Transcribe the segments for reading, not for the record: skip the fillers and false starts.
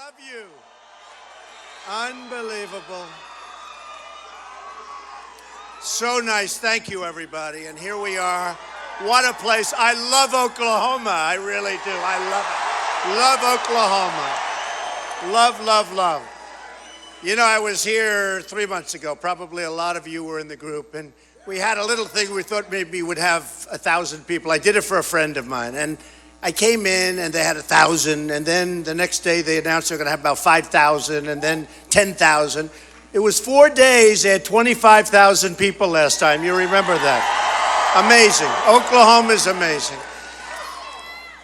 love you. Unbelievable. So nice. Thank you, everybody. And here we are. What a place. I love Oklahoma. I really do. I love it. Love Oklahoma. Love, love, love. You know, I was here 3 months ago. Probably a lot of you were in the group. And we had a little thing. We thought maybe we'd have 1,000 people. I did it for a friend of mine. And I came in and they had 1,000. And then the next day they announced they're going to have about 5,000 and then 10,000. It was 4 days. They had 25,000 people last time. You remember that? Amazing. Oklahoma is amazing.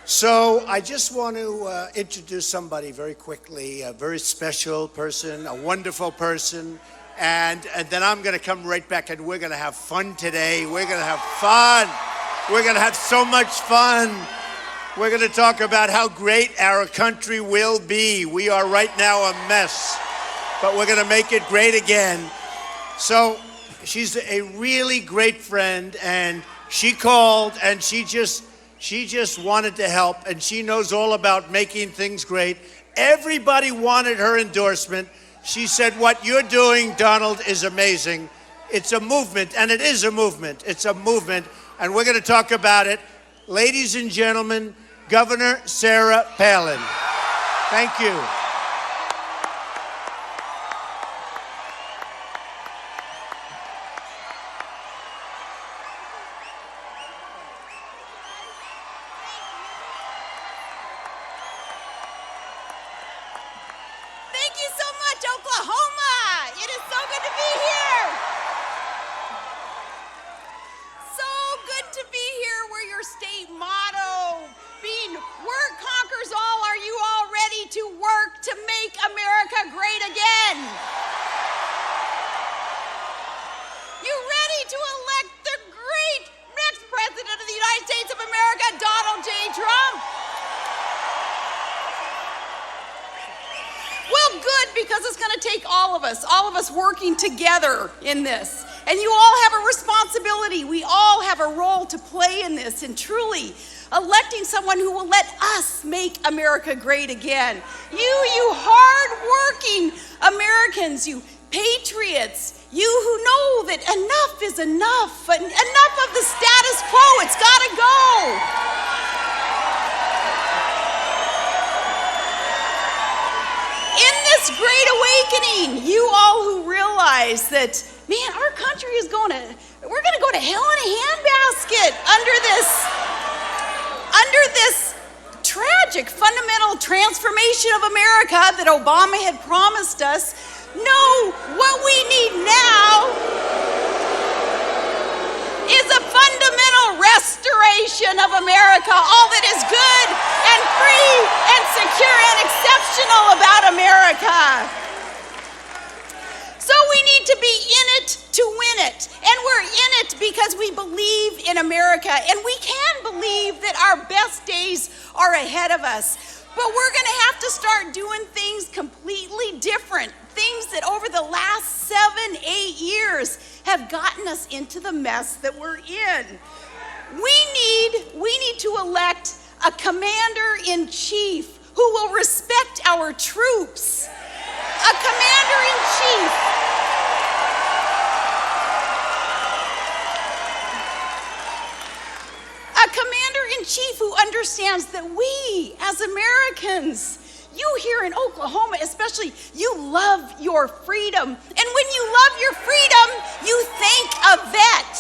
So I just want to introduce somebody very quickly, a very special person, a wonderful person. And then I'm going to come right back and we're going to have fun today. We're going to have fun. We're going to have so much fun. We're going to talk about how great our country will be. We are right now a mess, but we're going to make it great again. So she's a really great friend, and she called and she just wanted to help, and she knows all about making things great. Everybody wanted her endorsement. She said, what you're doing, Donald, is amazing. It's a movement, and it is a movement. It's a movement, and we're going to talk about it. Ladies and gentlemen, Governor Sarah Palin. Thank you. Thank you so much, Oklahoma. It is so good to be here. So good to be here where your state motto being work conquers all. Are you all ready to work to make America great again? You ready to elect the great next president of the United States of America, Donald J. Trump? Well, good, because it's going to take all of us working together in this. And you all have a responsibility. We all have a role to play in this, and truly electing someone who will let us make America great again. You hard-working Americans, you patriots, you who know that enough is enough, enough of the status quo, it's got to go. In this great awakening, you all who realize that, man, our country is we're going to go to hell in a handbasket under this tragic fundamental transformation of America that Obama had promised us. No, what we need now is a fundamental restoration of America, all that is good and free and secure and exceptional about America. So we need to be in it to win it. And we're in it because we believe in America. And we can believe that our best days are ahead of us. But we're going to have to start doing things completely different. Things that over the last 7-8 years have gotten us into the mess that we're in. We need to elect a commander-in-chief who will respect our troops. A commander-in-chief. A commander-in-chief who understands that we, as Americans, you here in Oklahoma especially, you love your freedom. And when you love your freedom, you thank a vet.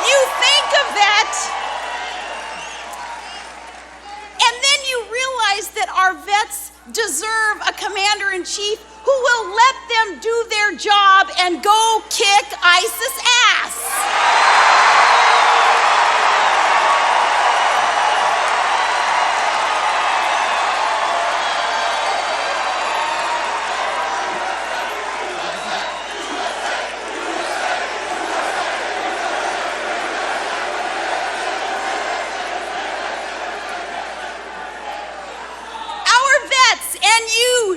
You think of that. And then you realize that our vets deserve a commander-in-chief who will let them do their job and go kick ISIS ass.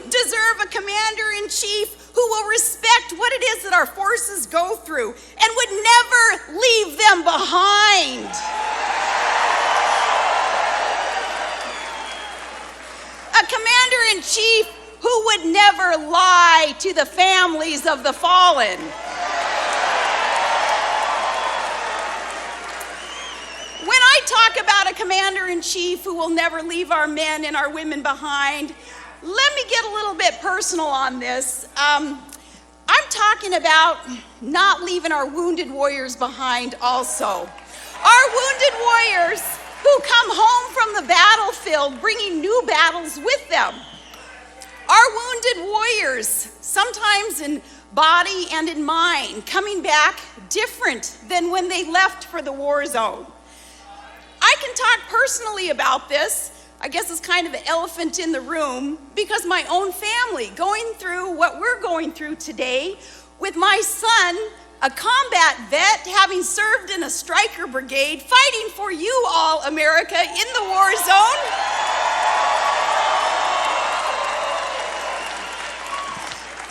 Deserve a commander-in-chief who will respect what it is that our forces go through and would never leave them behind. A commander-in-chief who would never lie to the families of the fallen. When I talk about a commander-in-chief who will never leave our men and our women behind, let me get a little bit personal on this. I'm talking about not leaving our wounded warriors behind also. Our wounded warriors who come home from the battlefield bringing new battles with them. Our wounded warriors, sometimes in body and in mind, coming back different than when they left for the war zone. I can talk personally about this. I guess it's kind of the elephant in the room because my own family going through what we're going through today with my son, a combat vet, having served in a striker brigade, fighting for you all, America, in the war zone.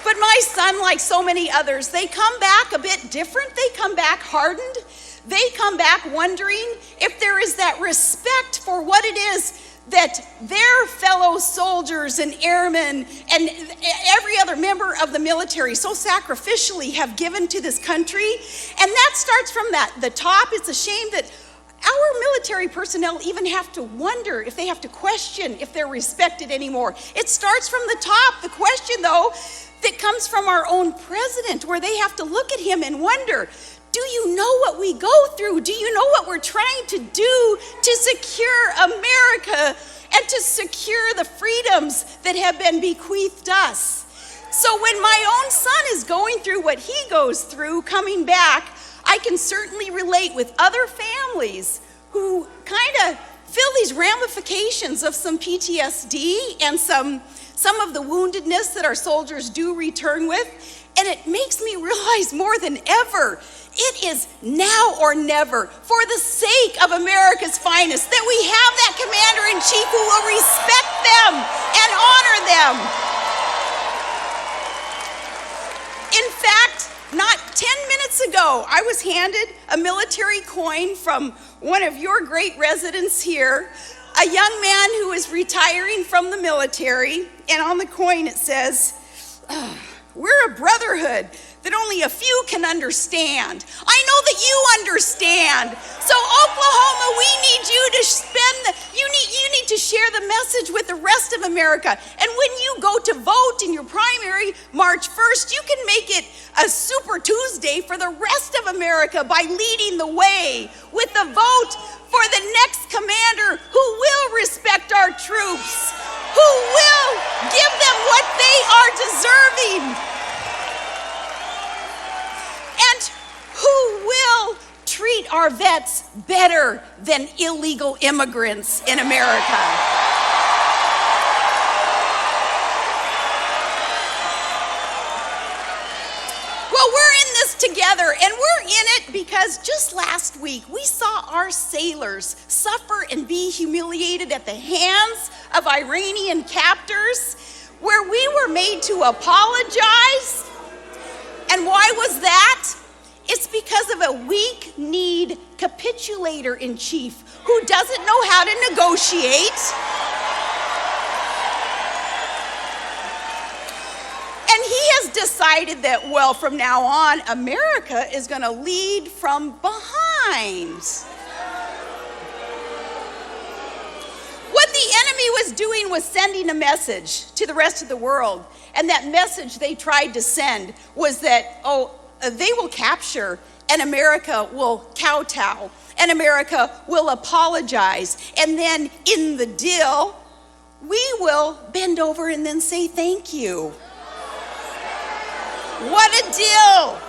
But my son, like so many others, they come back a bit different. They come back hardened. They come back wondering if there is that respect for what it is that their fellow soldiers and airmen and every other member of the military so sacrificially have given to this country. And that starts from the top. It's a shame that our military personnel even have to wonder if they have to question if they're respected anymore. It starts from the top. The question, though, that comes from our own president, where they have to look at him and wonder, do you know what we go through? Do you know what we're trying to do to secure America and to secure the freedoms that have been bequeathed us? So when my own son is going through what he goes through, coming back, I can certainly relate with other families who kind of feel these ramifications of some PTSD and some of the woundedness that our soldiers do return with. And it makes me realize more than ever, it is now or never, for the sake of America's finest, that we have that commander-in-chief who will respect them and honor them. In fact, not 10 minutes ago, I was handed a military coin from one of your great residents here, a young man who is retiring from the military, and on the coin it says, we're a brotherhood that only a few can understand. I know that you understand. So Oklahoma, we need you to you need to share the message with the rest of America. And when you go to vote in your primary March 1st, you can make it a Super Tuesday for the rest of America by leading the way with the vote for the next commander who will respect our troops, who will give them what they are deserving, and who will treat our vets better than illegal immigrants in America. Well, we're in this together, and we're in it because just last week we saw our sailors suffer and be humiliated at the hands of Iranian captors, where we were made to apologize. And why was that? It's because of a weak-kneed capitulator-in-chief who doesn't know how to negotiate. And he has decided that, well, from now on, America is going to lead from behind. What the enemy was doing was sending a message to the rest of the world. And that message they tried to send was that, they will capture and America will kowtow and America will apologize. And then in the deal, we will bend over and then say thank you. What a deal.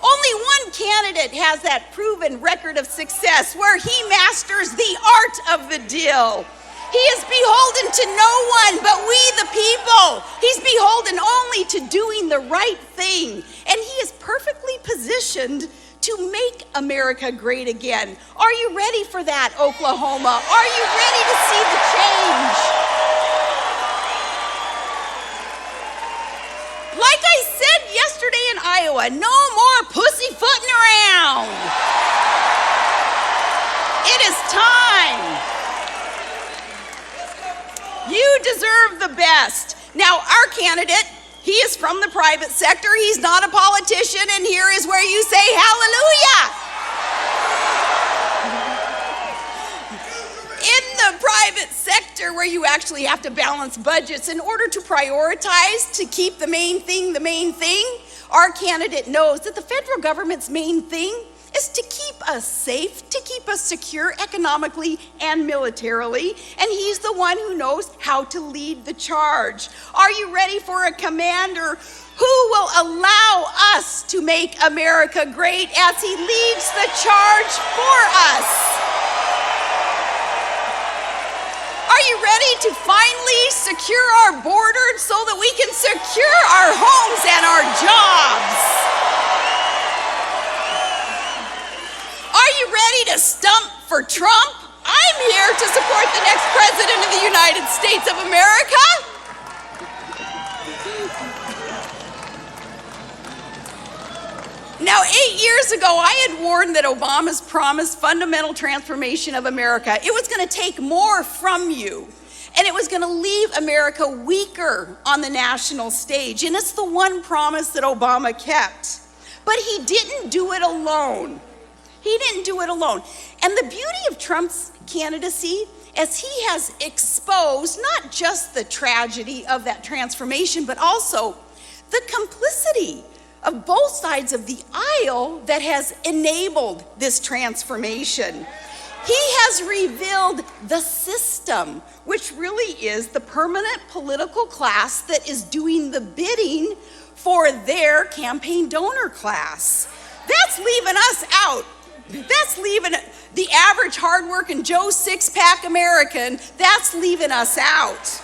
Only one candidate has that proven record of success where he masters the art of the deal. He is beholden to no one but we the people. He's beholden only to doing the right thing. And he is perfectly positioned to make America great again. Are you ready for that, Oklahoma? Are you ready to see the change? Like I said yesterday in Iowa, no more pussyfooting around. It is time. You You deserve the best. Now, our candidate, he is from the private sector. He's not a politician, and here is where you say hallelujah. In the private sector, where you actually have to balance budgets in order to prioritize, to keep the main thing, our candidate knows that the federal government's main thing is to keep us safe, to keep us secure economically and militarily, and he's the one who knows how to lead the charge. Are you ready for a commander who will allow us to make America great as he leads the charge for us? Are you ready to finally secure our border so that we can secure our homes and our jobs? Are you ready to stump for Trump? I'm here to support the next president of the United States of America. Now, 8 years ago, I had warned that Obama's promised fundamental transformation of America, it was going to take more from you, and it was going to leave America weaker on the national stage, and it's the one promise that Obama kept. But he didn't do it alone. He didn't do it alone. And the beauty of Trump's candidacy, as he has exposed not just the tragedy of that transformation, but also the complicity of both sides of the aisle that has enabled this transformation. He has revealed the system, which really is the permanent political class that is doing the bidding for their campaign donor class. That's leaving us out. That's leaving the average hardworking Joe six-pack American, that's leaving us out.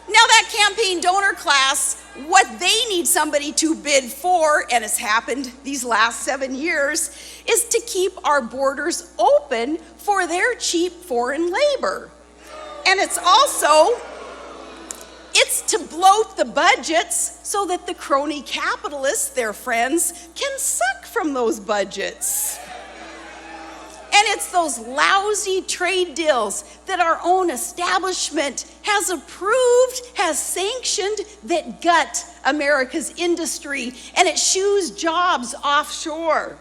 Now that campaign donor class, what they need somebody to bid for, and it's happened these last 7 years, is to keep our borders open for their cheap foreign labor. And it's to bloat the budgets so that the crony capitalists, their friends, can suck from those budgets. And it's those lousy trade deals that our own establishment has approved, has sanctioned, that gut America's industry, and it shoos jobs offshore.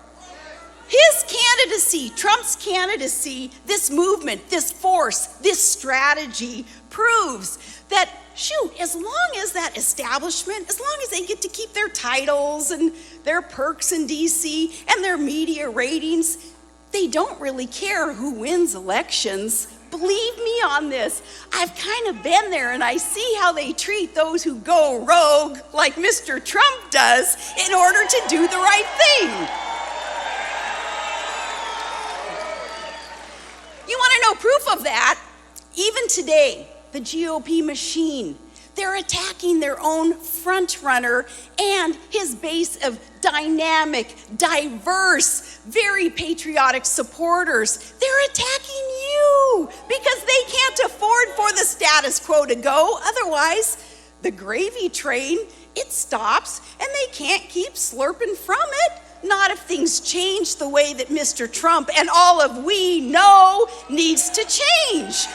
His candidacy, Trump's candidacy, this movement, this force, this strategy proves that, shoot, as long as that establishment, as long as they get to keep their titles and their perks in DC and their media ratings, they don't really care who wins elections. Believe me on this. I've kind of been there, and I see how they treat those who go rogue like Mr. Trump does in order to do the right thing. You want to know proof of that? Even today, the GOP machine, they're attacking their own front runner and his base of dynamic, diverse, very patriotic supporters. They're attacking you because they can't afford for the status quo to go. Otherwise, the gravy train, it stops and they can't keep slurping from it. Not if things change the way that Mr. Trump and all of we know needs to change.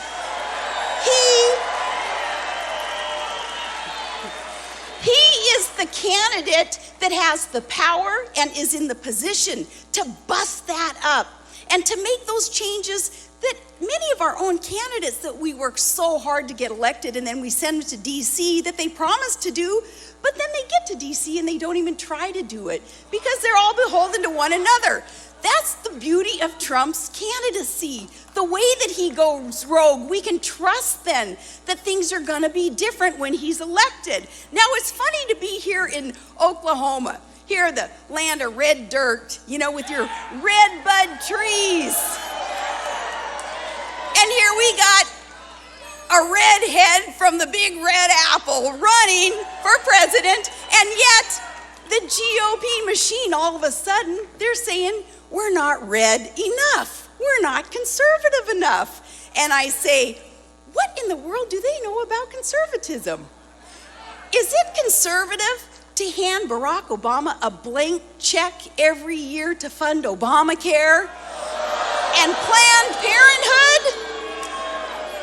He is the candidate that has the power and is in the position to bust that up and to make those changes that many of our own candidates that we work so hard to get elected and then we send them to DC that they promised to do, but then they get to DC and they don't even try to do it because they're all beholden to one another. That's the beauty of Trump's candidacy. The way that he goes rogue, we can trust then that things are going to be different when he's elected. Now, it's funny to be here in Oklahoma, here the land of red dirt, you know, with your red bud trees. And here we got a redhead from the big red apple running for president, and yet the GOP machine, all of a sudden, they're saying, we're not red enough. We're not conservative enough. And I say, what in the world do they know about conservatism? Is it conservative to hand Barack Obama a blank check every year to fund Obamacare and Planned Parenthood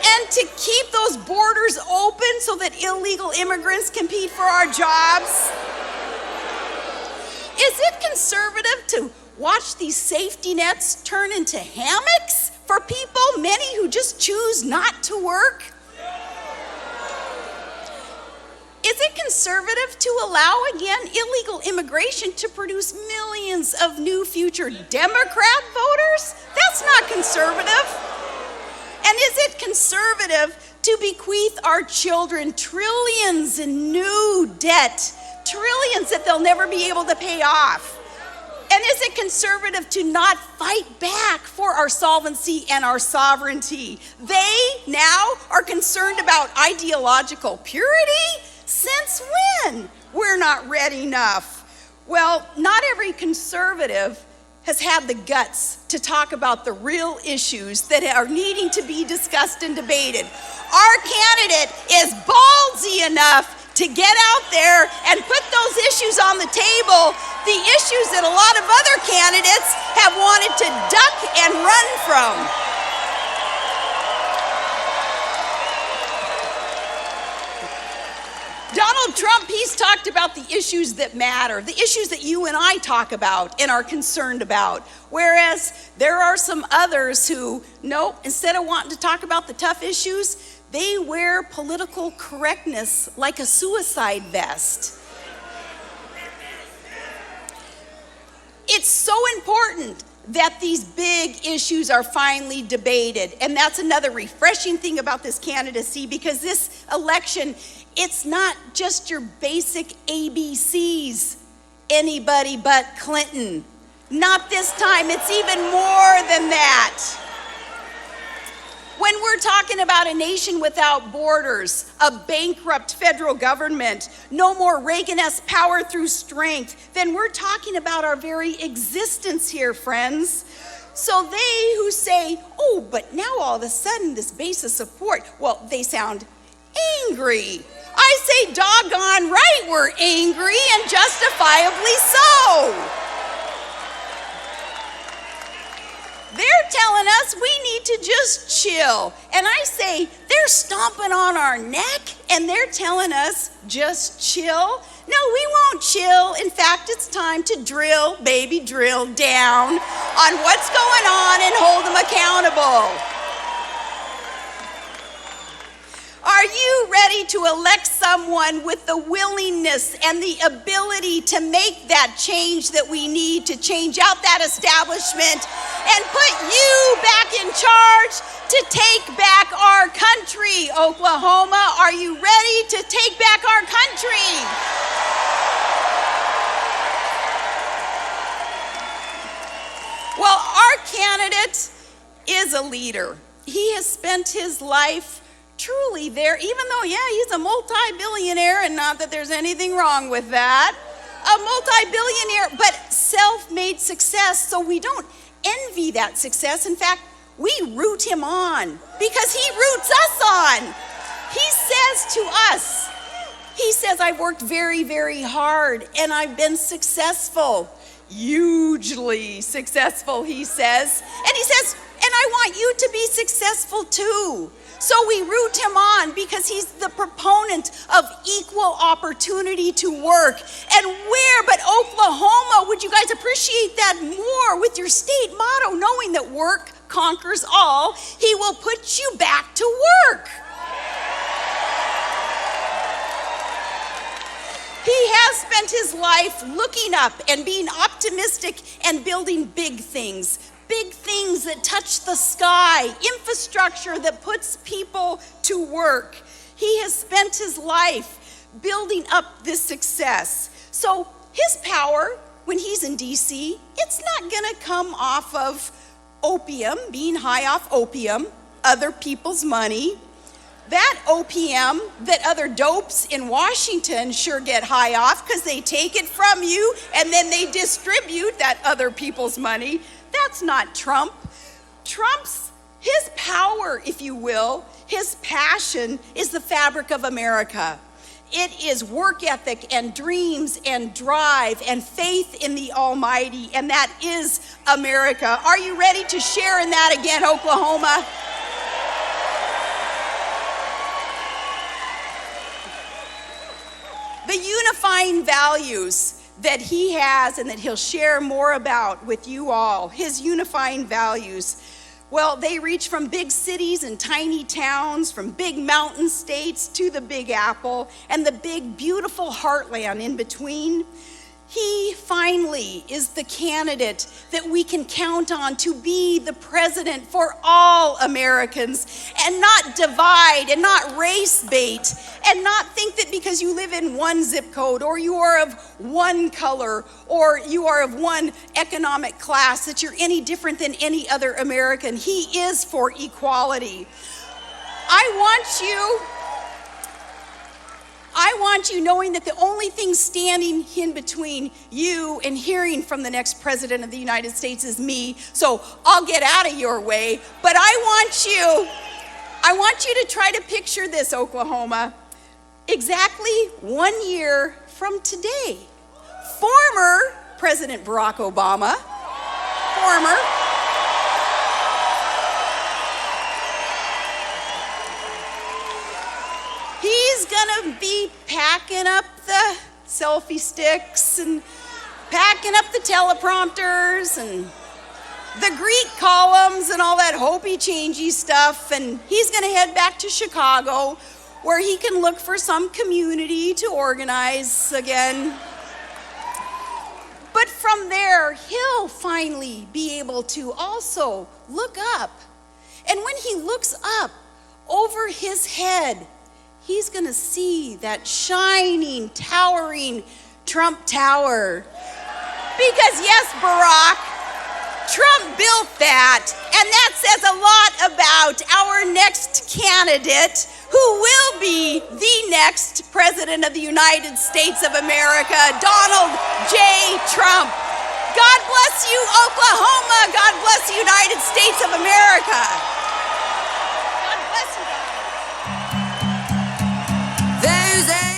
and then to keep those borders open so that illegal immigrants compete for our jobs? Is it conservative to watch these safety nets turn into hammocks for people, many who just choose not to work? Is it conservative to allow, again, illegal immigration to produce millions of new future Democrat voters? That's not conservative. And is it conservative to bequeath our children trillions in new debt, trillions that they'll never be able to pay off? And is it conservative to not fight back for our solvency and our sovereignty? They now are concerned about ideological purity? Since when? We're not ready enough. Well, not every conservative has had the guts to talk about the real issues that are needing to be discussed and debated. Our candidate is ballsy enough to get out there and put those issues on the table, the issues that a lot of other candidates have wanted to duck and run from. Donald Trump, he's talked about the issues that matter, the issues that you and I talk about and are concerned about. Whereas there are some others who, nope, instead of wanting to talk about the tough issues, they wear political correctness like a suicide vest. It's so important that these big issues are finally debated. And that's another refreshing thing about this candidacy, because this election, it's not just your basic ABCs, anybody but Clinton. Not this time, it's even more than that. When we're talking about a nation without borders, a bankrupt federal government, no more Reagan-esque power through strength, then we're talking about our very existence here, friends. So they who say, oh, but now all of a sudden this base of support, well, they sound angry. I say, doggone right, we're angry, and justifiably so. They're telling us we need to just chill. And I say, they're stomping on our neck and they're telling us just chill. No, we won't chill. In fact, it's time to drill, baby, drill down on what's going on and hold them accountable. Are you ready to elect someone with the willingness and the ability to make that change that we need to change out that establishment and put you back in charge to take back our country? Oklahoma, are you ready to take back our country? Well, our candidate is a leader. He has spent his life truly there, even though, yeah, he's a multi-billionaire, and not that there's anything wrong with that. A multi-billionaire, but self-made success, so we don't envy that success. In fact, we root him on because he roots us on. He says to us, he says, I've worked very, very hard and I've been successful. Hugely successful, he says. And he says, and I want you to be successful too. So we root him on because he's the proponent of equal opportunity to work. And where but Oklahoma would you guys appreciate that more with your state motto, knowing that work conquers all? He will put you back to work. He has spent his life looking up and being optimistic and building big things that touch the sky, infrastructure that puts people to work. He has spent his life building up this success. So his power, when he's in DC, it's not gonna come off of opium, being high off opium, other people's money. That opium that other dopes in Washington sure get high off because they take it from you and then they distribute that other people's money. That's not Trump. His power, if you will, his passion is the fabric of America. It is work ethic and dreams and drive and faith in the Almighty, and that is America. Are you ready to share in that again, Oklahoma? the unifying values that he has and that he'll share more about with you all, his unifying values, well, they reach from big cities and tiny towns, from big mountain states to the Big Apple and the big, beautiful heartland in between. He finally is the candidate that we can count on to be the president for all Americans, and not divide and not race bait and not think that because you live in one zip code or you are of one color or you are of one economic class that you're any different than any other American. He is for equality. I want you knowing that the only thing standing in between you and hearing from the next president of the United States is me. So I'll get out of your way. But I want you to try to picture this, Oklahoma. Exactly 1 year from today, former President Barack Obama, he's gonna be packing up the selfie sticks and packing up the teleprompters and the Greek columns and all that hopey-changey stuff, and he's gonna head back to Chicago where he can look for some community to organize again. But from there, he'll finally be able to also look up. And when he looks up over his head, he's gonna see that shining, towering Trump Tower. Because yes, Barack, Trump built that, and that says a lot about our next candidate, who will be the next president of the United States of America, Donald J. Trump. God bless you, Oklahoma. God bless the United States of America. God bless you guys. There's a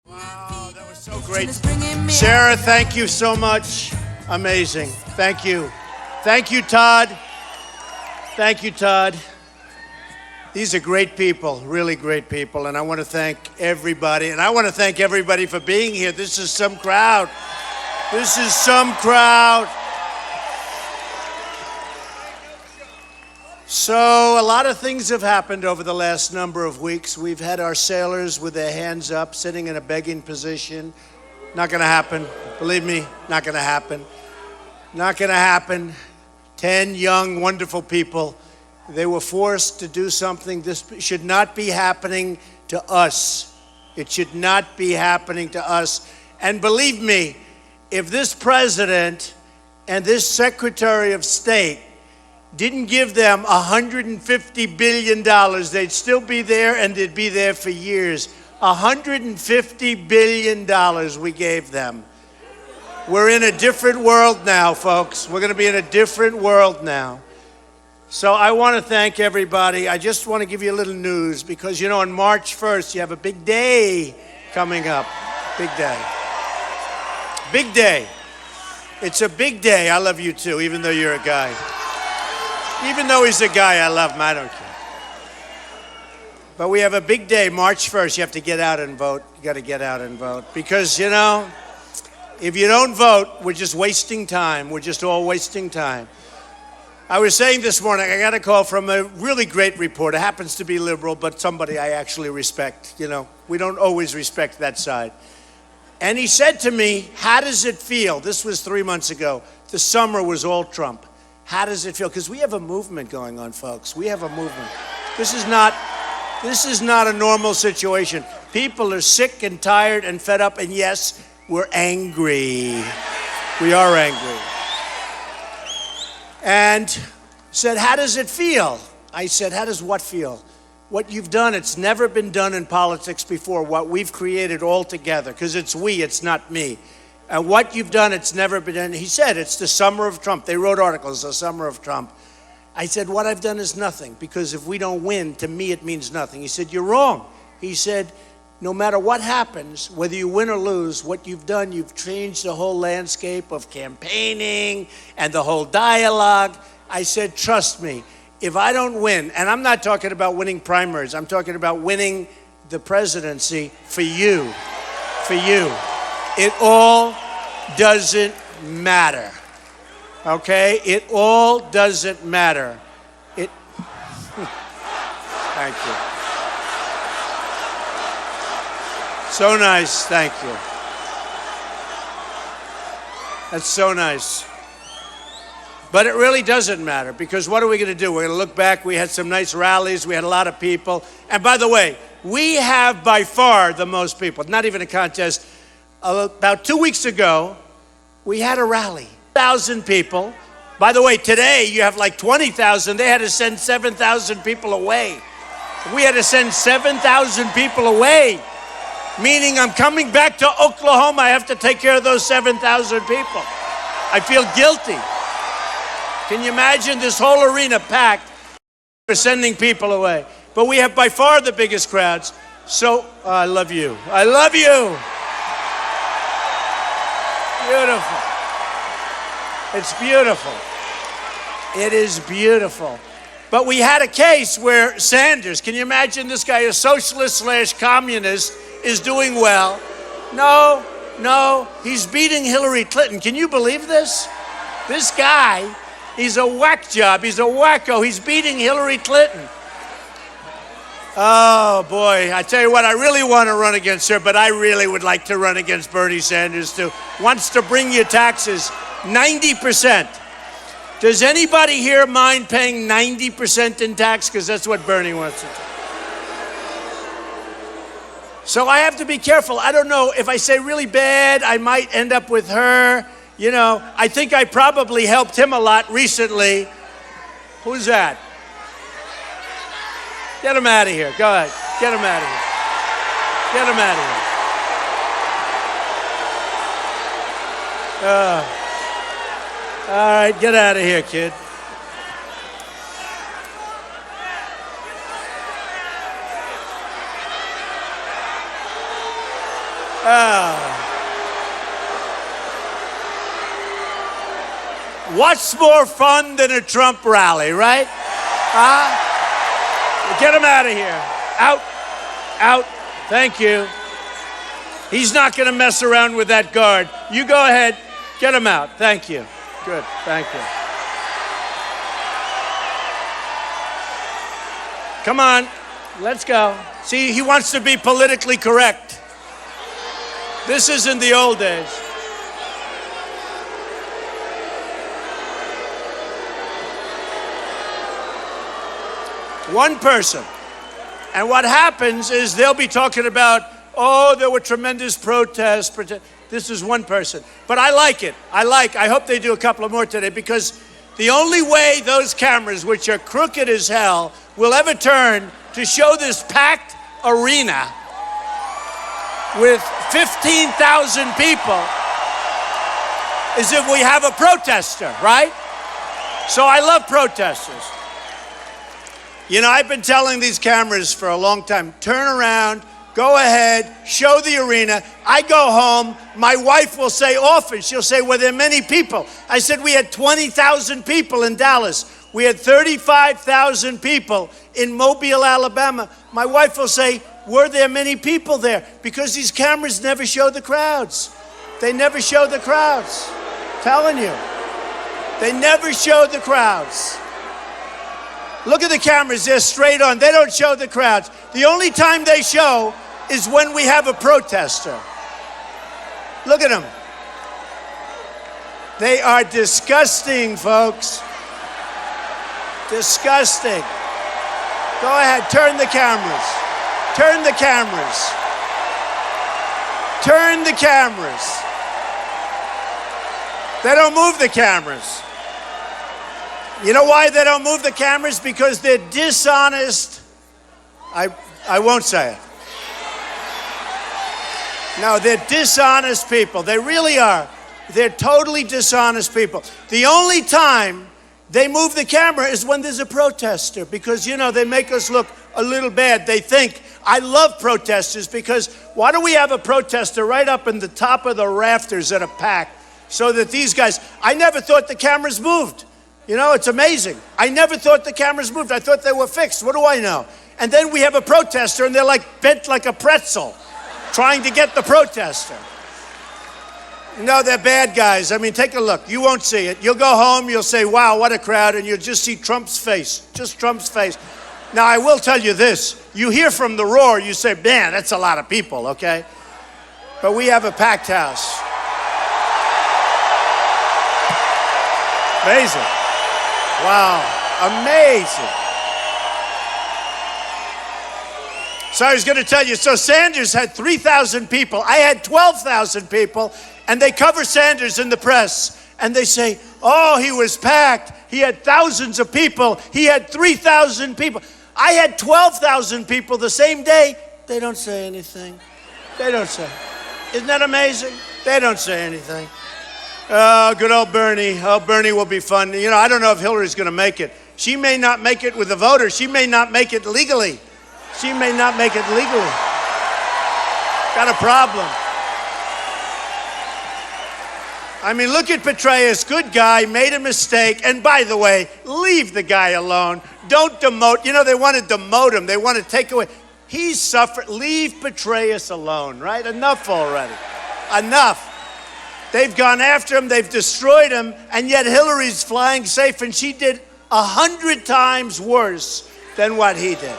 Wow, that was so great. Sarah, thank you so much. Amazing. Thank you. Thank you, Todd. Thank you, Todd. These are great people, really great people, and I want to thank everybody. And I want to thank everybody for being here. This is some crowd. This is some crowd. So a lot of things have happened over the last number of weeks. We've had our sailors with their hands up, sitting in a begging position. Not going to happen. Believe me, not going to happen. Not going to happen. 10 young, wonderful people. They were forced to do something. This should not be happening to us. It should not be happening to us. And believe me, if this president and this Secretary of State didn't give them $150 billion, they'd still be there, and they'd be there for years. $150 billion we gave them. We're in a different world now, folks. We're going to be in a different world now. So I want to thank everybody. I just want to give you a little news because, you know, on March 1st, you have a big day coming up. Big day. Big day. It's a big day. I love you too, even though you're a guy. Even though he's a guy, I love him. I don't care. But we have a big day, March 1st. You have to get out and vote. You got to get out and vote. Because, you know, if you don't vote, we're just wasting time. We're just all wasting time. I was saying this morning, I got a call from a really great reporter. Happens to be liberal, but somebody I actually respect. You know, we don't always respect that side. And he said to me, how does it feel? This was 3 months ago. The summer was all Trump. How does it feel? Because we have a movement going on, folks. We have a movement. This is not a normal situation. People are sick and tired and fed up, and yes, we're angry. We are angry. And said, how does it feel? I said, how does what feel? What you've done, it's never been done in politics before, what we've created all together, because it's we, it's not me. And what you've done, it's never been done. He said, it's the summer of Trump. They wrote articles, the summer of Trump. I said, what I've done is nothing, because if we don't win, to me, it means nothing. He said, you're wrong. He said, no matter what happens, whether you win or lose, what you've done, you've changed the whole landscape of campaigning and the whole dialogue. I said, trust me, if I don't win, and I'm not talking about winning primaries, I'm talking about winning the presidency for you, it all doesn't matter, okay? It all doesn't matter. Thank you. So nice, thank you. That's so nice. But it really doesn't matter, because what are we going to do? We're going to look back. We had some nice rallies. We had a lot of people. And by the way, we have by far the most people. Not even a contest. About 2 weeks ago, we had a rally. 1,000 people. By the way, today you have like 20,000. They had to send 7,000 people away. We had to send 7,000 people away. Meaning I'm coming back to Oklahoma. I have to take care of those 7,000 people. I feel guilty. Can you imagine this whole arena packed for sending people away? But we have by far the biggest crowds. So, I love you. I love you. Beautiful. It's beautiful. It is beautiful. But we had a case where Sanders, can you imagine this guy, a socialist / communist, is doing well? No, he's beating Hillary Clinton. Can you believe this? This guy, he's a whack job. He's a wacko. He's beating Hillary Clinton. Oh, boy. I tell you what, I really want to run against her, but I really would like to run against Bernie Sanders, too. Wants to bring your taxes 90%. Does anybody here mind paying 90% in tax? Because that's what Bernie wants to do. So I have to be careful. I don't know. If I say really bad, I might end up with her. You know, I think I probably helped him a lot recently. Who's that? Get him out of here. Go ahead. Get him out of here. Get him out of here. All right, get out of here, kid. What's more fun than a Trump rally, right? Get him out of here. Out. Thank you. He's not going to mess around with that guard. You go ahead. Get him out. Thank you. Good. Thank you. Come on. Let's go. See, he wants to be politically correct. This isn't the old days. One person. And what happens is they'll be talking about, oh, there were tremendous protests. This is one person. But I like it. I hope they do a couple of more today, because the only way those cameras, which are crooked as hell, will ever turn to show this packed arena with 15,000 people is if we have a protester, right? So I love protesters. You know, I've been telling these cameras for a long time, turn around, go ahead, show the arena. I go home, my wife will say often, she'll say, were there many people? I said, we had 20,000 people in Dallas. We had 35,000 people in Mobile, Alabama. My wife will say, were there many people there? Because these cameras never show the crowds. They never show the crowds. Telling you. They never show the crowds. Look at the cameras, they're straight on. They don't show the crowds. The only time they show is when we have a protester. Look at them. They are disgusting, folks. Disgusting. Go ahead, turn the cameras. Turn the cameras. Turn the cameras. They don't move the cameras. You know why they don't move the cameras? Because they're dishonest I won't say it. No, they're dishonest people. They really are. They're totally dishonest people. The only time they move the camera is when there's a protester because, you know, they make us look a little bad. They think, I love protesters because why don't we have a protester right up in the top of the rafters at a PAC so that these guys, I never thought the cameras moved. You know, it's amazing. I never thought the cameras moved. I thought they were fixed. What do I know? And then we have a protester and they're like bent like a pretzel trying to get the protester. No, they're bad guys. I mean, take a look. You won't see it. You'll go home, you'll say, wow, what a crowd, and you'll just see Trump's face, just Trump's face. Now, I will tell you this. You hear from the roar, you say, man, that's a lot of people, okay? But we have a packed house. Amazing. Wow, amazing. So I was going to tell you, so Sanders had 3,000 people. I had 12,000 people. And they cover Sanders in the press, and they say, oh, he was packed. He had thousands of people. He had 3,000 people. I had 12,000 people the same day. They don't say anything. They don't say. Isn't that amazing? They don't say anything. Oh, good old Bernie. Oh, Bernie will be fun. You know, I don't know if Hillary's going to make it. She may not make it with the voters. She may not make it legally. She may not make it legally. Got a problem. I mean, look at Petraeus, good guy, made a mistake. And by the way, leave the guy alone. Don't demote. You know, they want to demote him. They want to take away. He's suffered. Leave Petraeus alone, right? Enough already. Enough. They've gone after him. They've destroyed him. And yet Hillary's flying safe. And she did 100 times worse than what he did.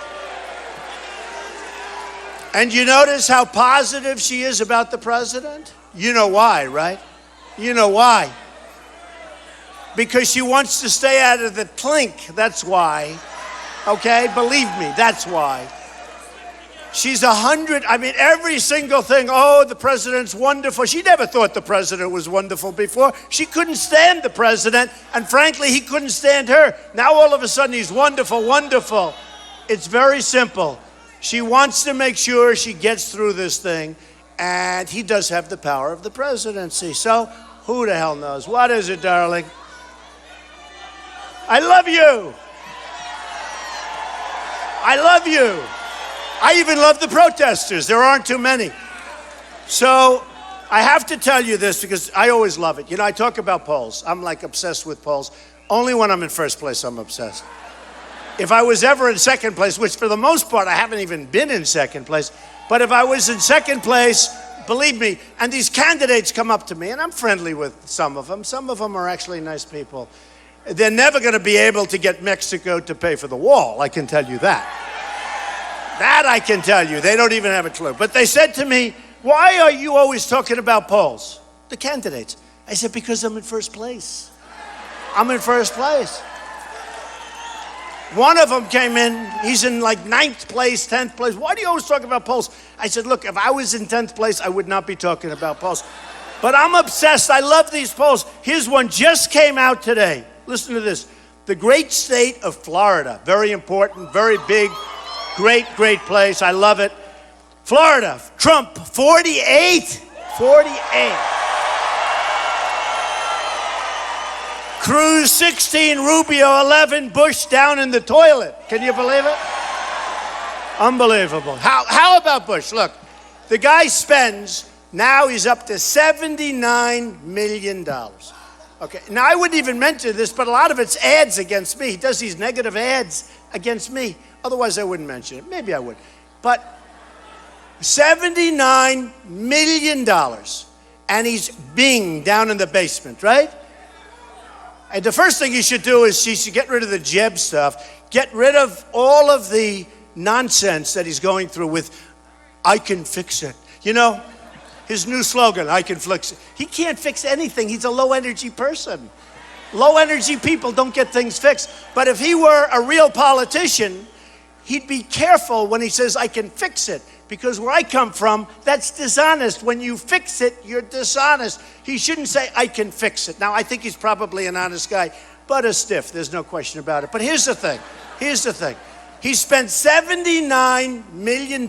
And you notice how positive she is about the president? You know why, right? You know why? Because she wants to stay out of the clink. That's why. Okay? Believe me, that's why. She's 100. I mean, every single thing. Oh, the president's wonderful. She never thought the president was wonderful before. She couldn't stand the president. And frankly, he couldn't stand her. Now all of a sudden, he's wonderful, wonderful. It's very simple. She wants to make sure she gets through this thing. And he does have the power of the presidency. So, who the hell knows? What is it, darling? I love you. I love you. I even love the protesters. There aren't too many. So, I have to tell you this because I always love it. You know, I talk about polls. I'm like obsessed with polls. Only when I'm in first place, I'm obsessed. If I was ever in second place, which for the most part, I haven't even been in second place, but if I was in second place, believe me, and these candidates come up to me, and I'm friendly with some of them. Some of them are actually nice people. They're never going to be able to get Mexico to pay for the wall, I can tell you that. That I can tell you. They don't even have a clue. But they said to me, why are you always talking about polls? The candidates. I said, because I'm in first place. I'm in first place. One of them came in, he's in like 9th place, 10th place. Why do you always talk about polls? I said, look, if I was in 10th place, I would not be talking about polls. But I'm obsessed. I love these polls. Here's one just came out today. Listen to this. The great state of Florida. Very important, very big, great, great place. I love it. Florida, Trump, 48. 48. Cruz 16, Rubio 11, Bush down in the toilet. Can you believe it? Unbelievable. How about Bush? Look, the guy spends, now he's up to $79 million. Okay, now I wouldn't even mention this, but a lot of it's ads against me. He does these negative ads against me. Otherwise, I wouldn't mention it. Maybe I would. But $79 million. And he's Bing down in the basement, right? And the first thing you should do is you should get rid of the Jeb stuff. Get rid of all of the nonsense that he's going through with, I can fix it. You know, his new slogan, I can fix it. He can't fix anything. He's a low-energy person. Low-energy people don't get things fixed. But if he were a real politician, he'd be careful when he says, I can fix it. Because where I come from, that's dishonest. When you fix it, you're dishonest. He shouldn't say, I can fix it. Now, I think he's probably an honest guy, but a stiff. There's no question about it. But here's the thing. Here's the thing. He spent $79 million,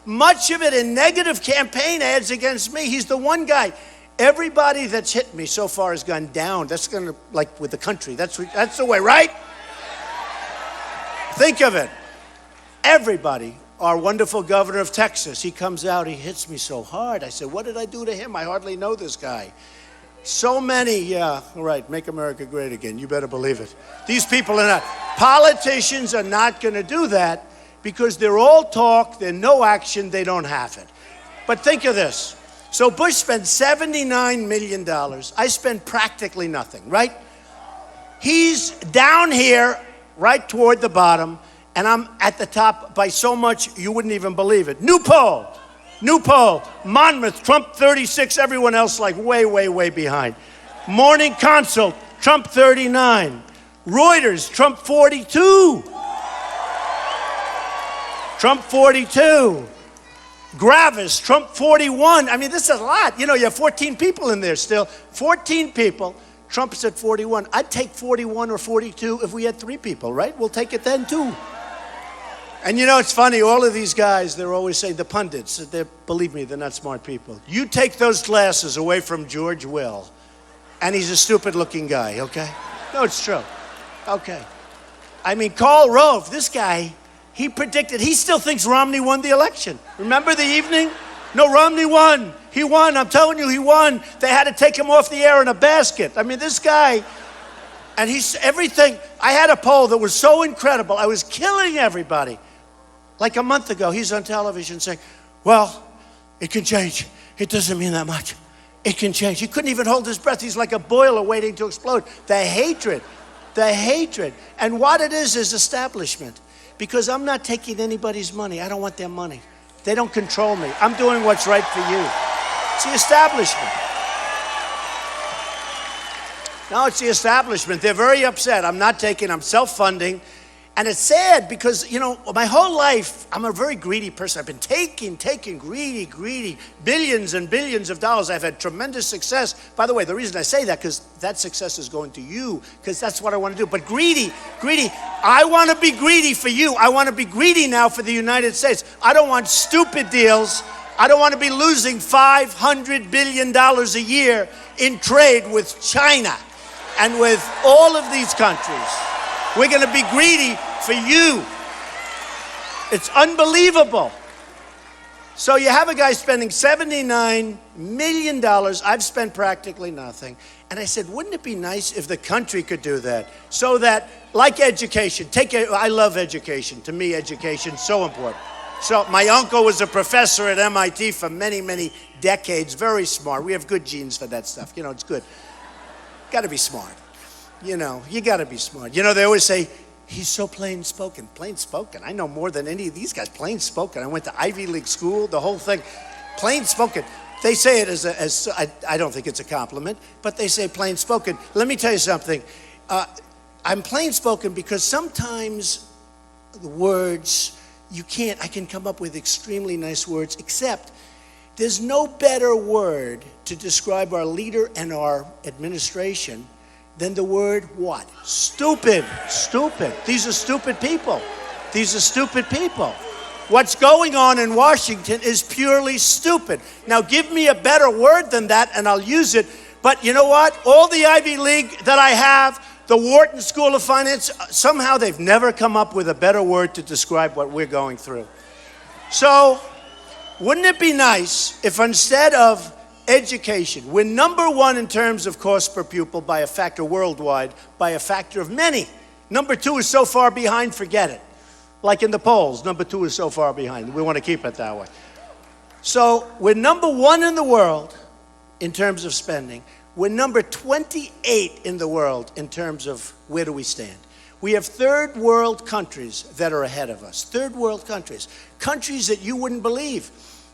much of it in negative campaign ads against me. He's the one guy. Everybody that's hit me so far has gone down. That's going to, like with the country, that's the way, right? Think of it. Everybody, our wonderful governor of Texas, he comes out, he hits me so hard. I said, what did I do to him? I hardly know this guy. So many, yeah, all right, make America great again. You better believe it. These people are not. Politicians are not going to do that because they're all talk, they're no action, they don't have it. But think of this. So Bush spent $79 million. I spent practically nothing, right? He's down here, right toward the bottom, and I'm at the top by so much you wouldn't even believe it. New poll, Monmouth, Trump 36, everyone else like way, way, way behind. Morning Consult, Trump 39. Reuters, Trump 42. Trump 42. Gravis, Trump 41. I mean, this is a lot. You know, you have 14 people in there still. 14 people. Trump's at 41. I'd take 41 or 42 if we had 3 people, right? We'll take it then, too. And you know, it's funny. All of these guys, they're always saying, the pundits, believe me, they're not smart people. You take those glasses away from George Will, and he's a stupid-looking guy, okay? No, it's true. Okay. I mean, Karl Rove, this guy, he predicted, he still thinks Romney won the election. Remember the evening? No, Romney won. He won. I'm telling you, he won. They had to take him off the air in a basket. I mean, this guy, and he's everything. I had a poll that was so incredible. I was killing everybody. Like a month ago, he's on television saying, well, it can change. It doesn't mean that much. It can change. He couldn't even hold his breath. He's like a boiler waiting to explode. The hatred. And what it is establishment. Because I'm not taking anybody's money. I don't want their money. They don't control me. I'm doing what's right for you. It's the establishment. No, it's the establishment. They're very upset. I'm self-funding. And it's sad because, you know, my whole life, I'm a very greedy person. I've been taking, greedy, billions and billions of dollars. I've had tremendous success. By the way, the reason I say that, because that success is going to you, because that's what I want to do. But greedy, I want to be greedy for you. I want to be greedy now for the United States. I don't want stupid deals. I don't want to be losing $500 billion a year in trade with China and with all of these countries. We're going to be greedy for you. It's unbelievable. So you have a guy spending $79 million. I've spent practically nothing. And I said, wouldn't it be nice if the country could do that? So that, like education, I love education. To me, education is so important. So my uncle was a professor at MIT for many, many decades. Very smart. We have good genes for that stuff. You know, it's good. Got to be smart. You know, you got to be smart. You know, they always say, he's so plain spoken. Plain spoken. I know more than any of these guys. Plain spoken. I went to Ivy League school, the whole thing. Plain spoken. They say it as I don't think it's a compliment, but they say plain spoken. Let me tell you something. I'm plain spoken because sometimes the words, I can come up with extremely nice words, except there's no better word to describe our leader and our administration than the word what? Stupid. Stupid. These are stupid people. What's going on in Washington is purely stupid. Now give me a better word than that and I'll use it. But you know what? All the Ivy League that I have, the Wharton School of Finance, somehow they've never come up with a better word to describe what we're going through. So wouldn't it be nice if instead of education, we're number 1 in terms of cost per pupil by a factor worldwide, by a factor of many. Number 2 is so far behind, forget it. Like in the polls, number 2 is so far behind. We want to keep it that way. So we're number 1 in the world in terms of spending. We're number 28 in the world in terms of where do we stand. We have third world countries that are ahead of us. Third world countries. Countries that you wouldn't believe.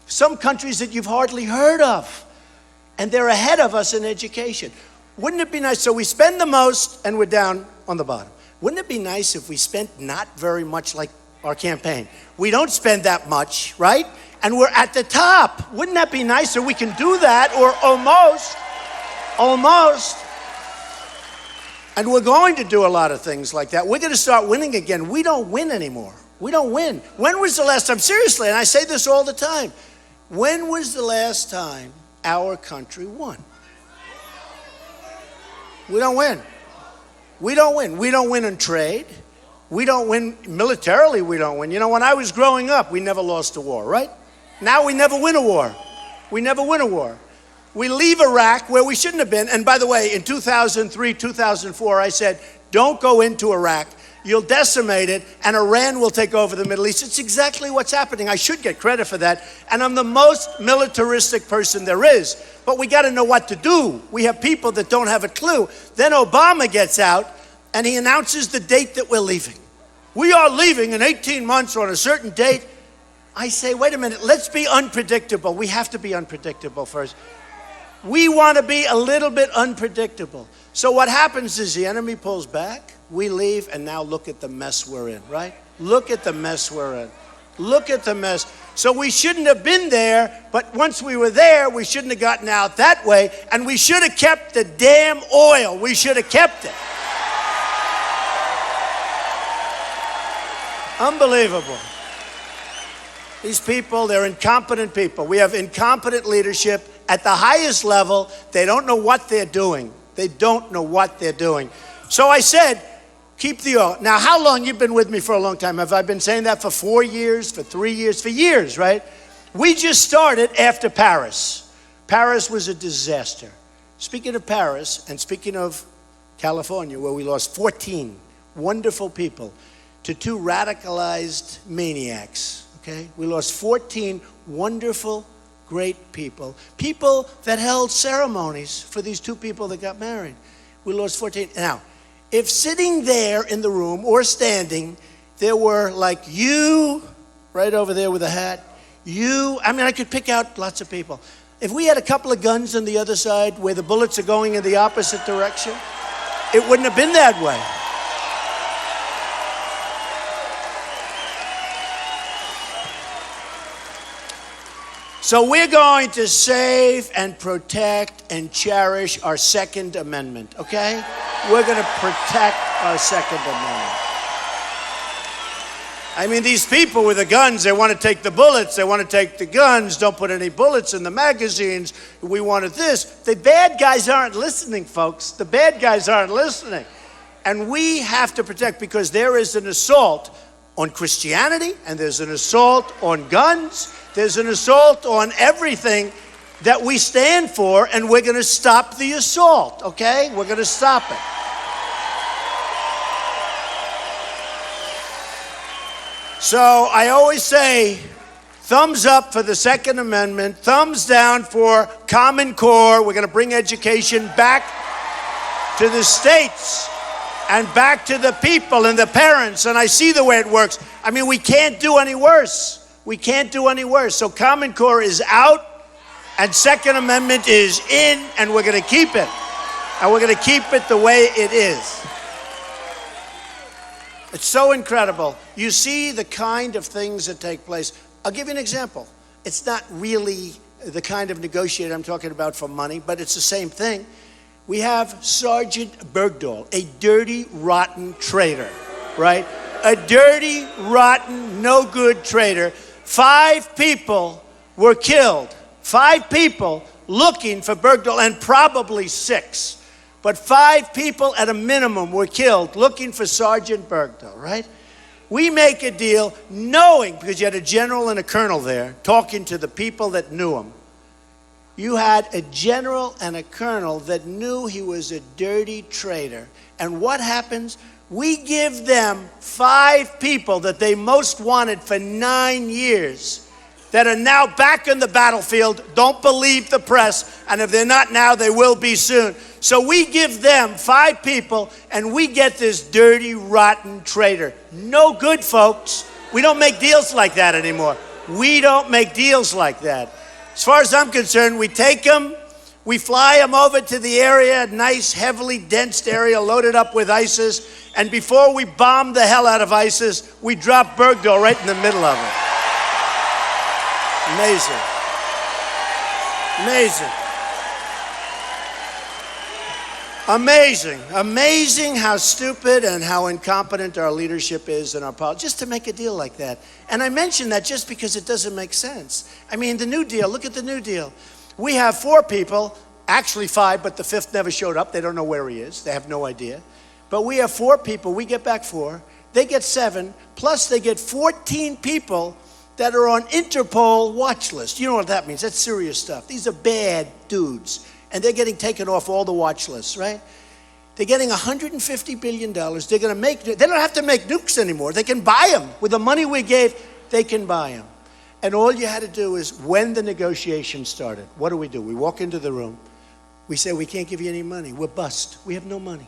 Some countries that you've hardly heard of. And they're ahead of us in education. Wouldn't it be nice? So we spend the most and we're down on the bottom. Wouldn't it be nice if we spent not very much like our campaign? We don't spend that much, right? And we're at the top. Wouldn't that be nice? So we can do that, or almost. And we're going to do a lot of things like that. We're going to start winning again. We don't win anymore. We don't win. When was the last time, seriously, and I say this all the time, when was the last time our country won? We don't win. We don't win. We don't win in trade. We don't win militarily. We don't win. You know, when I was growing up, we never lost a war, right? Now we never win a war. We never win a war. We leave Iraq where we shouldn't have been. And by the way, in 2003, 2004, I said, don't go into Iraq. You'll decimate it, and Iran will take over the Middle East. It's exactly what's happening. I should get credit for that. And I'm the most militaristic person there is. But we got to know what to do. We have people that don't have a clue. Then Obama gets out, and he announces the date that we're leaving. We are leaving in 18 months on a certain date. I say, wait a minute, let's be unpredictable. We have to be unpredictable first. We want to be a little bit unpredictable. So what happens is the enemy pulls back, we leave, and now look at the mess we're in, right? Look at the mess we're in. Look at the mess. So we shouldn't have been there, but once we were there, we shouldn't have gotten out that way, and we should have kept the damn oil. We should have kept it. Unbelievable. These people, they're incompetent people. We have incompetent leadership at the highest level. They don't know what they're doing. They don't know what they're doing. So I said, keep the oil. Now, how long? You've been with me for a long time. Have I been saying that for 4 years, for 3 years, for years, right? We just started after Paris. Paris was a disaster. Speaking of Paris, and speaking of California, where we lost 14 wonderful people to 2 radicalized maniacs, okay? We lost 14 wonderful, great people. People that held ceremonies for these 2 people that got married. We lost 14. Now, if sitting there in the room or standing, there were like you, right over there with a hat, you, I mean, I could pick out lots of people. If we had a couple of guns on the other side where the bullets are going in the opposite direction, it wouldn't have been that way. So we're going to save and protect and cherish our Second Amendment, okay? We're going to protect our Second Amendment. I mean, these people with the guns, they want to take the bullets, they want to take the guns, don't put any bullets in the magazines, we wanted this. The bad guys aren't listening, folks. The bad guys aren't listening. And we have to protect, because there is an assault on Christianity, and there's an assault on guns. There's an assault on everything that we stand for, and we're going to stop the assault, okay? We're going to stop it. So I always say, thumbs up for the Second Amendment, thumbs down for Common Core. We're going to bring education back to the states and back to the people and the parents, and I see the way it works. I mean, we can't do any worse. We can't do any worse. So Common Core is out, and Second Amendment is in, and we're going to keep it. And we're going to keep it the way it is. It's so incredible. You see the kind of things that take place. I'll give you an example. It's not really the kind of negotiator I'm talking about for money, but it's the same thing. We have Sergeant Bergdahl, a dirty, rotten traitor, right? A dirty, rotten, no good traitor. 5 people were killed. 5 people looking for Bergdahl, and probably 6. But 5 people at a minimum were killed looking for Sergeant Bergdahl, right? We make a deal knowing, because you had a general and a colonel there talking to the people that knew him. You had a general and a colonel that knew he was a dirty traitor. And what happens? We give them 5 people that they most wanted for 9 years that are now back in the battlefield. Don't believe the press. And if they're not now, they will be soon. So we give them 5 people, and we get this dirty, rotten traitor. No good, folks. We don't make deals like that anymore. We don't make deals like that. As far as I'm concerned, we take them, we fly them over to the area, nice, heavily densed area, loaded up with ISIS. And before we bomb the hell out of ISIS, we drop Bergdahl right in the middle of it. Amazing. Amazing. Amazing. Amazing how stupid and how incompetent our leadership is in our politics, just to make a deal like that. And I mention that just because it doesn't make sense. I mean, the New Deal, look at the New Deal. We have 4 people, actually 5, but the 5th never showed up. They don't know where he is. They have no idea. But we have 4 people. We get back 4. They get 7. Plus they get 14 people that are on Interpol watch list. You know what that means? That's serious stuff. These are bad dudes. And they're getting taken off all the watch lists, right? They're getting $150 billion. They're going to they don't have to make nukes anymore. They can buy them. With the money we gave, they can buy them. And all you had to do is, when the negotiations started, what do? We walk into the room. We say, we can't give you any money. We're bust. We have no money.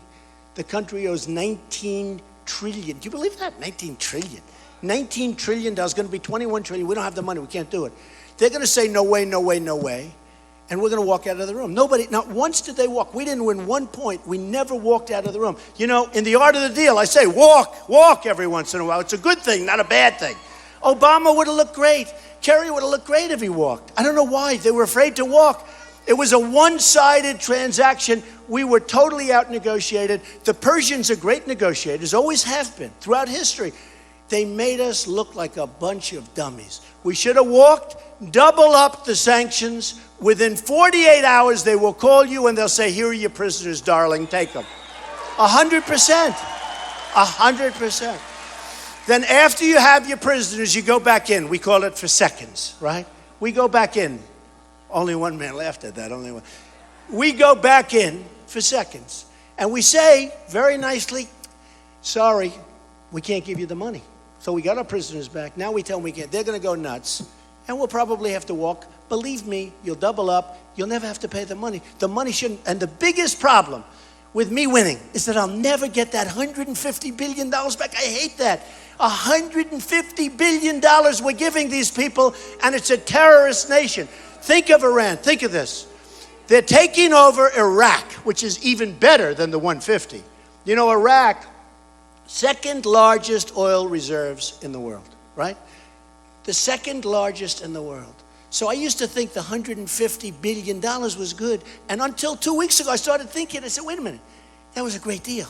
The country owes $19 trillion. Do you believe that? 19 trillion. $19 trillion is going to be 21 trillion. We don't have the money. We can't do it. They're going to say, no way, no way, no way. And we're going to walk out of the room. Nobody, not once did they walk. We didn't win 1 point. We never walked out of the room. You know, in the art of the deal, I say, walk every once in a while. It's a good thing, not a bad thing. Obama would have looked great. Kerry would have looked great if he walked. I don't know why. They were afraid to walk. It was a one-sided transaction. We were totally out-negotiated. The Persians are great negotiators, always have been, throughout history. They made us look like a bunch of dummies. We should have walked, double up the sanctions. Within 48 hours, they will call you and they'll say, here are your prisoners, darling, take them. 100%. 100%. Then after you have your prisoners, you go back in. We call it for seconds, right? We go back in. Only one man laughed at that, only one. We go back in for seconds. And we say, very nicely, sorry, we can't give you the money. So we got our prisoners back. Now we tell them we can't. They're going to go nuts. And we'll probably have to walk. Believe me, you'll double up. You'll never have to pay the money. The money shouldn't. And the biggest problem with me winning is that I'll never get that $150 billion back. I hate that. $150 billion we're giving these people, and it's a terrorist nation. Think of Iran. Think of this. They're taking over Iraq, which is even better than the 150. You know, Iraq, second largest oil reserves in the world, right? The second largest in the world. So I used to think the $150 billion was good. And until 2 weeks ago, I started thinking, I said, wait a minute, that was a great deal.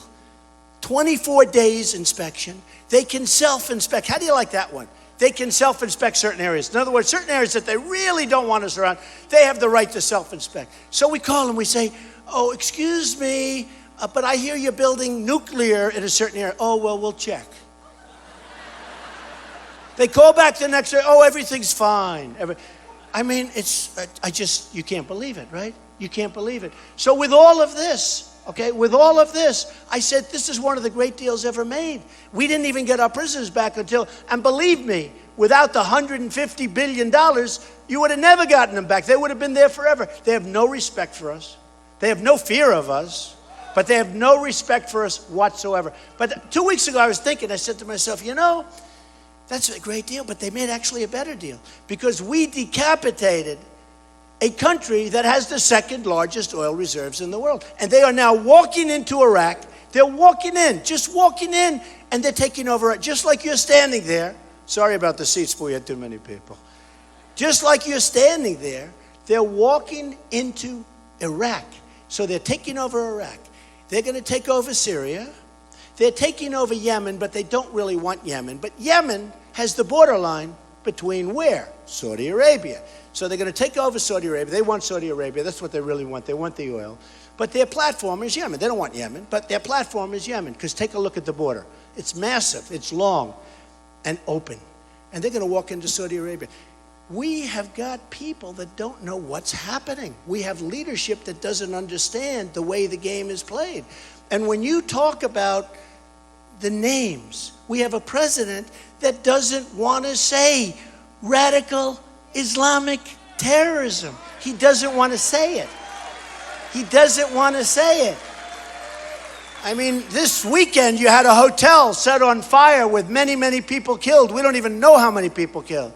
24 days inspection. They can self-inspect. How do you like that one? They can self-inspect certain areas. In other words, certain areas that they really don't want us around, they have the right to self-inspect. So we call them, we say, oh, excuse me, but I hear you're building nuclear in a certain area. Oh, well, we'll check. They call back the next day, oh, everything's fine. I mean, you can't believe it, right? You can't believe it. So with all of this, okay, I said, this is one of the great deals ever made. We didn't even get our prisoners back and believe me, without the $150 billion, you would have never gotten them back. They would have been there forever. They have no respect for us. They have no fear of us, but they have no respect for us whatsoever. But 2 weeks ago, I was thinking, I said to myself, you know, that's a great deal, but they made actually a better deal because we decapitated a country that has the second largest oil reserves in the world. And they are now walking into Iraq. They're walking in, just walking in, and they're taking over, just like you're standing there. Sorry about the seats, but we had too many people. Just like you're standing there, they're walking into Iraq. So they're taking over Iraq. They're going to take over Syria. They're taking over Yemen, but they don't really want Yemen. But Yemen has the borderline between where? Saudi Arabia. So they're going to take over Saudi Arabia. They want Saudi Arabia. That's what they really want. They want the oil. But their platform is Yemen. They don't want Yemen, but their platform is Yemen. Because take a look at the border. It's massive. It's long and open. And they're going to walk into Saudi Arabia. We have got people that don't know what's happening. We have leadership that doesn't understand the way the game is played. And when you talk about the names, we have a president that doesn't want to say radical Islamic terrorism. He doesn't want to say it. He doesn't want to say it. I mean, this weekend you had a hotel set on fire with many, many people killed. We don't even know how many people killed.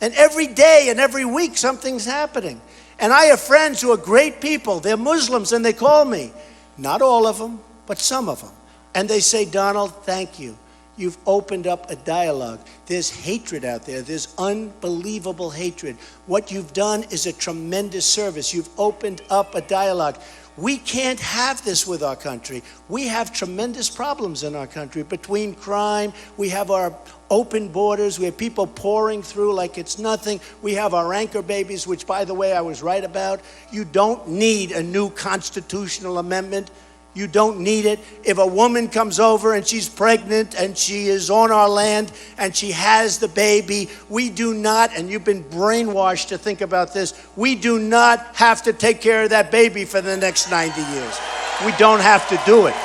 And every day and every week something's happening. And I have friends who are great people. They're Muslims and they call me. Not all of them, but some of them. And they say, Donald, thank you. You've opened up a dialogue. There's hatred out there. There's unbelievable hatred. What you've done is a tremendous service. You've opened up a dialogue. We can't have this with our country. We have tremendous problems in our country between crime. We have our open borders. We have people pouring through like it's nothing. We have our anchor babies, which, by the way, I was right about. You don't need a new constitutional amendment. You don't need it. If a woman comes over and she's pregnant and she is on our land and she has the baby, we do not, and you've been brainwashed to think about this, we do not have to take care of that baby for the next 90 years. We don't have to do it.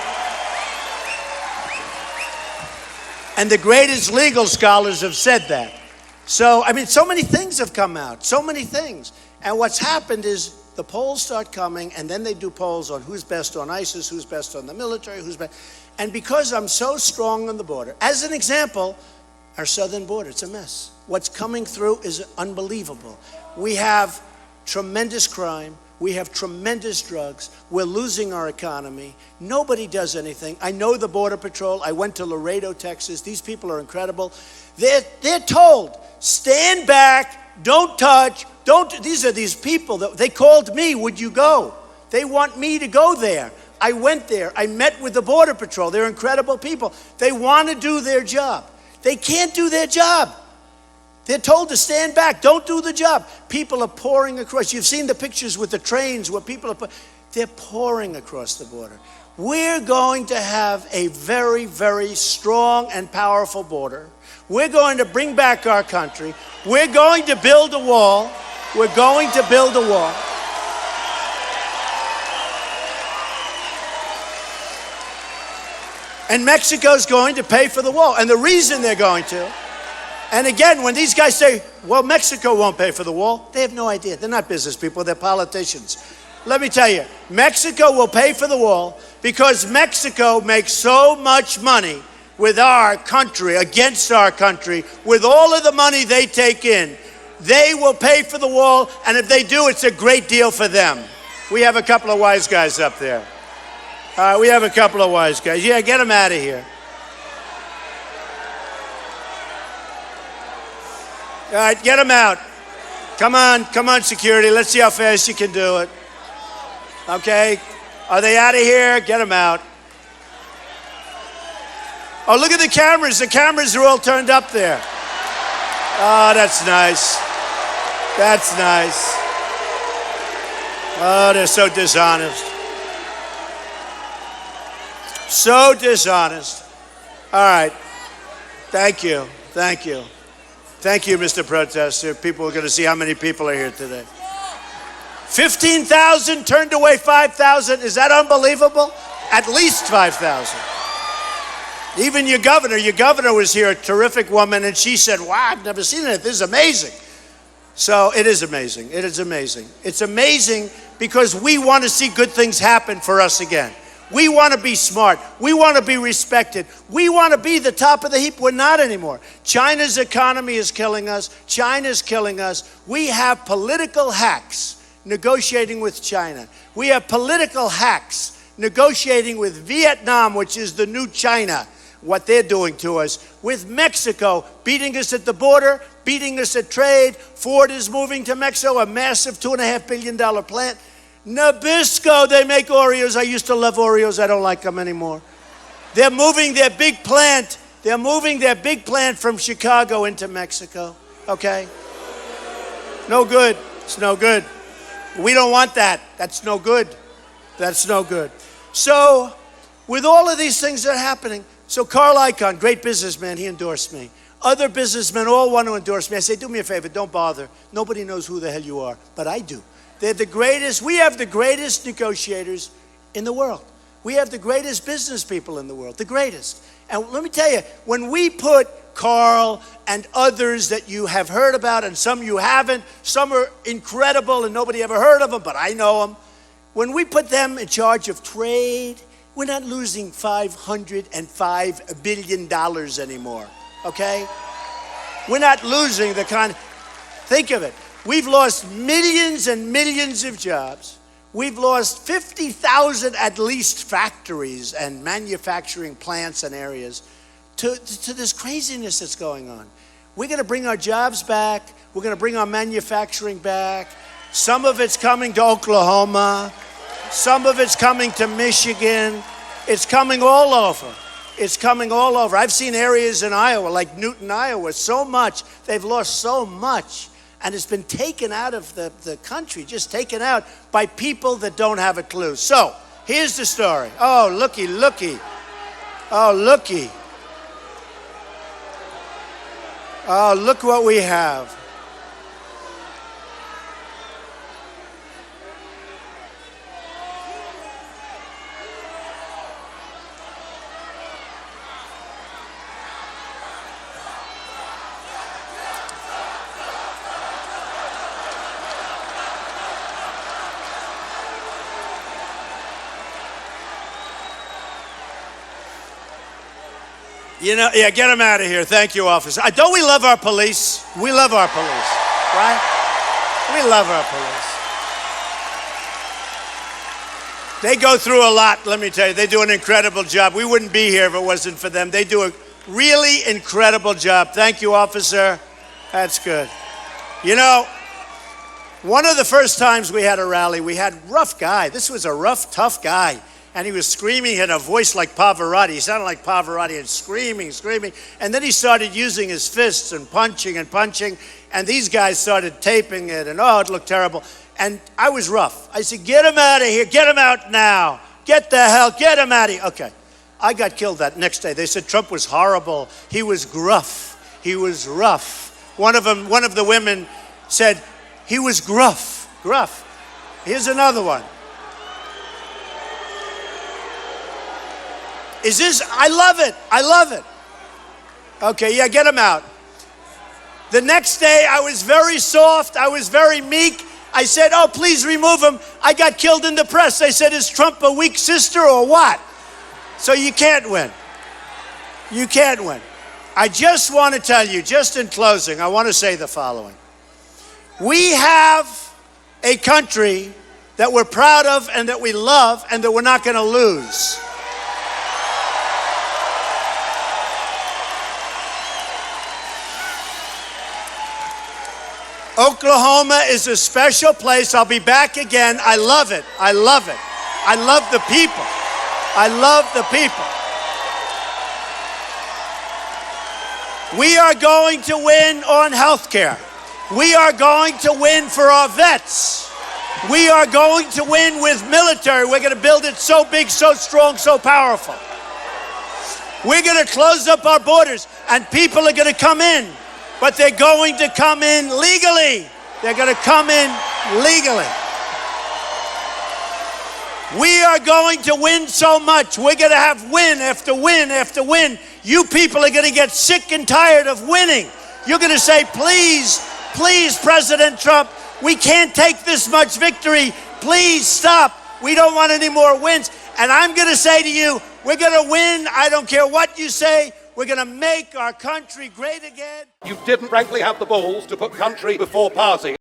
And the greatest legal scholars have said that. So, I mean, so many things have come out, so many things. And what's happened is the polls start coming, and then they do polls on who's best on ISIS, who's best on the military, who's best. And because I'm so strong on the border, as an example, our southern border, it's a mess. What's coming through is unbelievable. We have tremendous crime. We have tremendous drugs. We're losing our economy. Nobody does anything. I know the Border Patrol. I went to Laredo, Texas. These people are incredible. They're told, stand back, don't touch, these are these people that they called me, would you go? They want me to go there. I went there. I met with the Border Patrol. They're incredible people. They want to do their job. They can't do their job. They're told to stand back, don't do the job. People are pouring across. You've seen the pictures with the trains where people are, they're pouring across the border. We're going to have a very, very strong and powerful border. We're going to bring back our country. We're going to build a wall. We're going to build a wall. And Mexico's going to pay for the wall. And the reason they're going to, and again, when these guys say, well, Mexico won't pay for the wall, they have no idea. They're not business people, they're politicians. Let me tell you, Mexico will pay for the wall because Mexico makes so much money with our country, against our country, with all of the money they take in. They will pay for the wall, and if they do, it's a great deal for them. We have a couple of wise guys up there. We have a couple of wise guys. Yeah, get them out of here. All right, get them out. Come on, security. Let's see how fast you can do it. Okay, are they out of here? Get them out. Oh, look at the cameras. The cameras are all turned up there. Oh, that's nice. That's nice. Oh, they're so dishonest. So dishonest. All right. Thank you. Thank you. Thank you, Mr. Protester. People are going to see how many people are here today. 15,000 turned away 5,000. Is that unbelievable? At least 5,000. Even your governor was here, a terrific woman, and she said, wow, I've never seen it. This is amazing. So it is amazing. It is amazing. It's amazing because we want to see good things happen for us again. We want to be smart. We want to be respected. We want to be the top of the heap. We're not anymore. China's economy is killing us. China's killing us. We have political hacks negotiating with China. We have political hacks negotiating with Vietnam, which is the new China, what they're doing to us, with Mexico beating us at the border, beating us at trade. Ford is moving to Mexico, a massive $2.5 billion plant. Nabisco, they make Oreos. I used to love Oreos. I don't like them anymore. They're moving their big plant. They're moving their big plant from Chicago into Mexico. Okay? No good. It's no good. We don't want that. That's no good. That's no good. So, with all of these things that are happening, so Carl Icahn, great businessman, he endorsed me. Other businessmen all want to endorse me. I say, do me a favor, don't bother. Nobody knows who the hell you are, but I do. They're the greatest. We have the greatest negotiators in the world. We have the greatest business people in the world, the greatest. And let me tell you, when we put Carl and others that you have heard about and some you haven't, some are incredible and nobody ever heard of them, but I know them. When we put them in charge of trade, we're not losing $505 billion anymore, okay? We're not losing the kind. Think of it. We've lost millions and millions of jobs. We've lost 50,000 at least factories and manufacturing plants and areas to this craziness that's going on. We're going to bring our jobs back. We're going to bring our manufacturing back. Some of it's coming to Oklahoma. Some of it's coming to Michigan. It's coming all over. It's coming all over. I've seen areas in Iowa, like Newton, Iowa, so much. They've lost so much. And it's been taken out of the country, just taken out by people that don't have a clue. So, here's the story. Oh, looky, looky. Oh, looky. Oh, look what we have. You know, yeah, get them out of here. Thank you, officer. Don't we love our police? We love our police, right? We love our police. They go through a lot, let me tell you. They do an incredible job. We wouldn't be here if it wasn't for them. They do a really incredible job. Thank you, officer. That's good. You know, one of the first times we had a rally, we had a rough guy. This was a rough, tough guy. And he was screaming, he had a voice like Pavarotti. He sounded like Pavarotti and screaming. And then he started using his fists and punching. And these guys started taping it, and oh, it looked terrible. And I was rough. I said, get him out of here. Get him out now. Get him out of here. Okay. I got killed that next day. They said Trump was horrible. He was gruff. He was rough. One of the women said, he was gruff. Gruff. Here's another one. Is this, I love it. Okay, yeah, get him out. The next day, I was very soft, I was very meek. I said, oh, please remove him. I got killed in the press. They said, is Trump a weak sister or what? So you can't win. You can't win. I just want to tell you, just in closing, I want to say the following. We have a country that we're proud of and that we love and that we're not going to lose. Oklahoma is a special place. I'll be back again. I love it. I love it. I love the people. I love the people. We are going to win on health care. We are going to win for our vets. We are going to win with military. We're going to build it so big, so strong, so powerful. We're going to close up our borders, and people are going to come in. But they're going to come in legally. They're going to come in legally. We are going to win so much. We're going to have win after win after win. You people are going to get sick and tired of winning. You're going to say, please, please, President Trump, we can't take this much victory. Please stop. We don't want any more wins. And I'm going to say to you, we're going to win. I don't care what you say. We're going to make our country great again. You didn't, frankly, have the balls to put country before party.